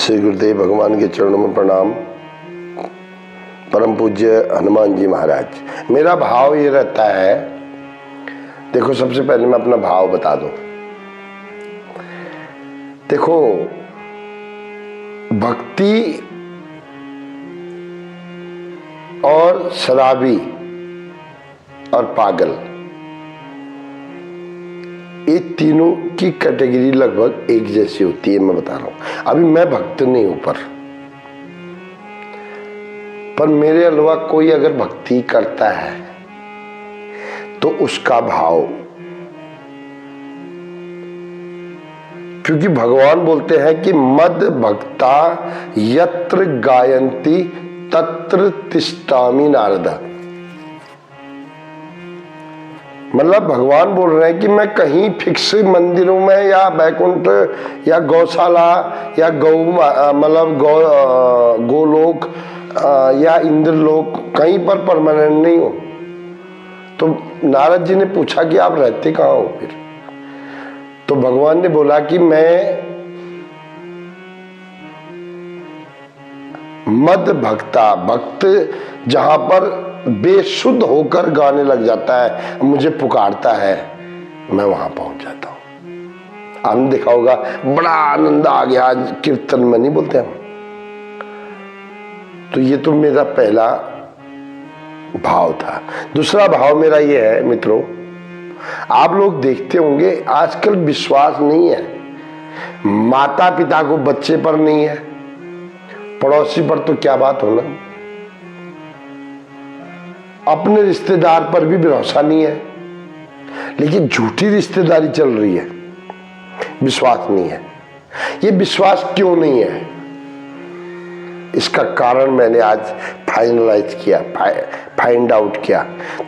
श्री गुरुदेव भगवान के चरणों में प्रणाम। परम पूज्य हनुमान जी महाराज। मेरा भाव ये रहता है, देखो सबसे पहले मैं अपना भाव बता दूं। देखो, भक्ति और शराबी और पागल, ये तीनों की कैटेगरी लगभग एक जैसी होती है। मैं बता रहा हूं, अभी मैं भक्त नहीं हूं, पर मेरे अलावा कोई अगर भक्ति करता है तो उसका भाव, क्योंकि भगवान बोलते हैं कि मद भक्ता यत्र गायन्ति तत्र तिष्ठामि नारद। मतलब भगवान बोल रहे हैं कि मैं कहीं फिक्स मंदिरों में या बैकुंठ या गौशाला या गोलोक या इंद्रलोक कहीं पर परमानेंट नहीं हो। तो नारद जी ने पूछा कि आप रहते कहाँ हो फिर? तो भगवान ने बोला कि मैं मद भक्ता, भक्त जहां पर बेसुध होकर गाने लग जाता है, मुझे पुकारता है, मैं वहां पहुंच जाता हूं। आपने देखा होगा, बड़ा आनंद आ गया आज कीर्तन में, नहीं बोलते हम? तो ये तो मेरा पहला भाव था। दूसरा भाव मेरा ये है मित्रों, आप लोग देखते होंगे आजकल विश्वास नहीं है। माता पिता को बच्चे पर नहीं है, पड़ोसी पर तो क्या बात होना, अपने रिश्तेदार पर भी भरोसा नहीं है। लेकिन झूठी रिश्तेदारी चल रही है, विश्वास नहीं है। ये विश्वास क्यों नहीं है, इसका कारण मैंने आज फाइनलाइज किया, फाइंड आउट किया।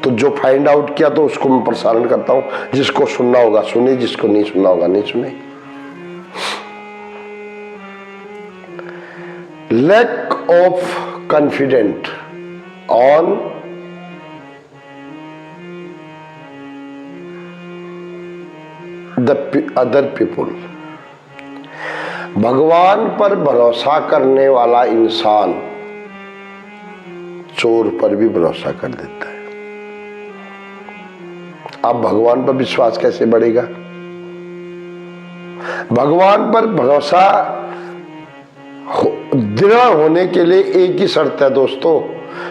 तो जो फाइंड आउट किया तो उसको मैं प्रसारण करता हूं। जिसको सुनना होगा सुने, जिसको नहीं सुनना होगा नहीं सुने। Lack of confident on the other people. भगवान पर भरोसा करने वाला इंसान चोर पर भी भरोसा कर देता है। अब भगवान पर विश्वास कैसे बढ़ेगा? भगवान पर भरोसा दृढ़ होने के लिए एक ही शर्त है दोस्तों,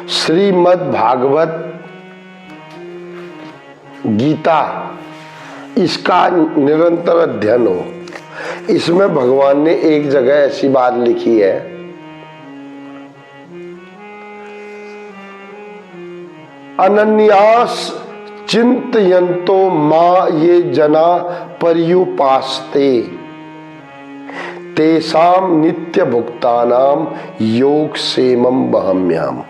श्रीमद् भागवत गीता, इसका निरंतर अध्ययन हो। इसमें भगवान ने एक जगह ऐसी बात लिखी है, अनन्यास चिंतयन्तो मां ये जना पर्युपास्ते तेषाम नित्य भुक्तानाम योग सेमम बहम्याम।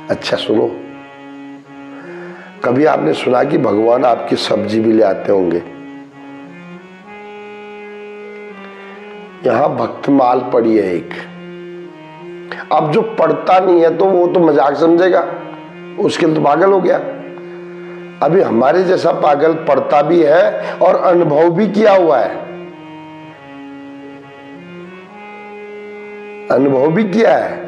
अच्छा सुनो, कभी आपने सुना कि भगवान आपकी सब्जी भी ले आते होंगे? यहां भक्तमाल पड़ी है एक। अब जो पढ़ता नहीं है तो वो तो मजाक समझेगा, उसके लिए तो पागल हो गया। अभी हमारे जैसा पागल पढ़ता भी है और अनुभव भी किया हुआ है, अनुभव भी किया है।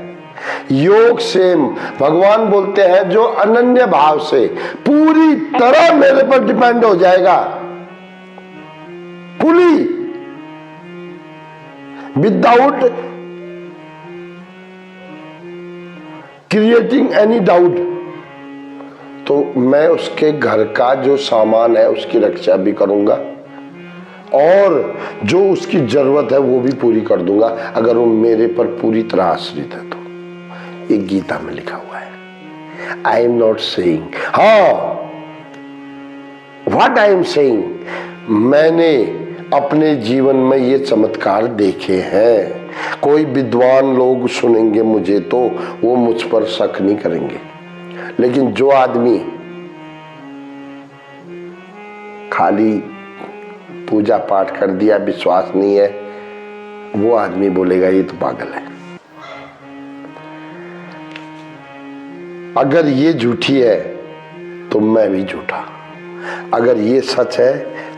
योग सेम, भगवान बोलते हैं जो अनन्य भाव से पूरी तरह मेरे पर डिपेंड हो जाएगा, fully, without creating any doubt, तो मैं उसके घर का जो सामान है उसकी रक्षा भी करूंगा और जो उसकी जरूरत है वो भी पूरी कर दूंगा, अगर वो मेरे पर पूरी तरह आश्रित है तो। ये गीता में लिखा हुआ है। I am not saying, what I am saying, मैंने अपने जीवन में ये चमत्कार देखे हैं। कोई विद्वान लोग सुनेंगे मुझे तो वो मुझ पर शक नहीं करेंगे, लेकिन जो आदमी खाली पूजा पाठ कर दिया, विश्वास नहीं है, वो आदमी बोलेगा ये तो पागल है। अगर ये झूठी है तो मैं भी झूठा, अगर ये सच है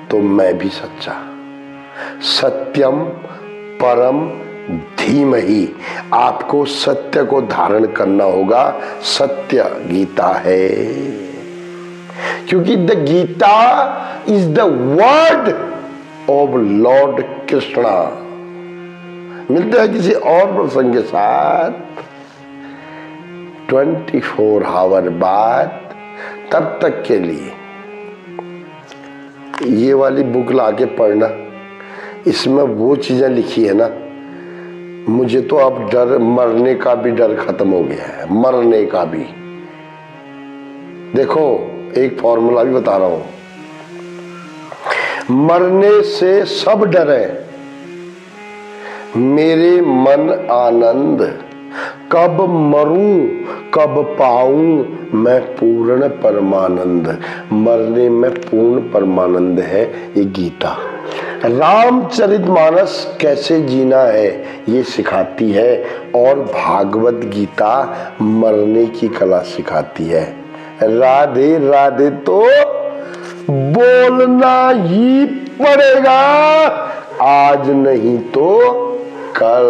तो मैं भी सच्चा। सत्यम परम धीमहि, आपको सत्य को धारण करना होगा। सत्य गीता है, क्योंकि the Gita is the word of Lord Krishna. मिलते हैं किसी और प्रसंग के साथ 24 आवर बाद। तब तक के लिए ये वाली बुक लाके पढ़ना, इसमें वो चीजें लिखी है ना, मुझे तो अब डर, मरने का भी डर खत्म हो गया है, मरने का भी। देखो एक फॉर्मूला भी बता रहा हूं, मरने से सब डरे, मेरे मन आनंद, कब मरूं कब पाऊं मैं पूर्ण परमानंद। मरने में पूर्ण परमानंद है ये गीता। रामचरितमानस कैसे जीना है ये सिखाती है, और भागवत गीता मरने की कला सिखाती है। राधे राधे तो बोलना ही पड़ेगा, आज नहीं तो कल।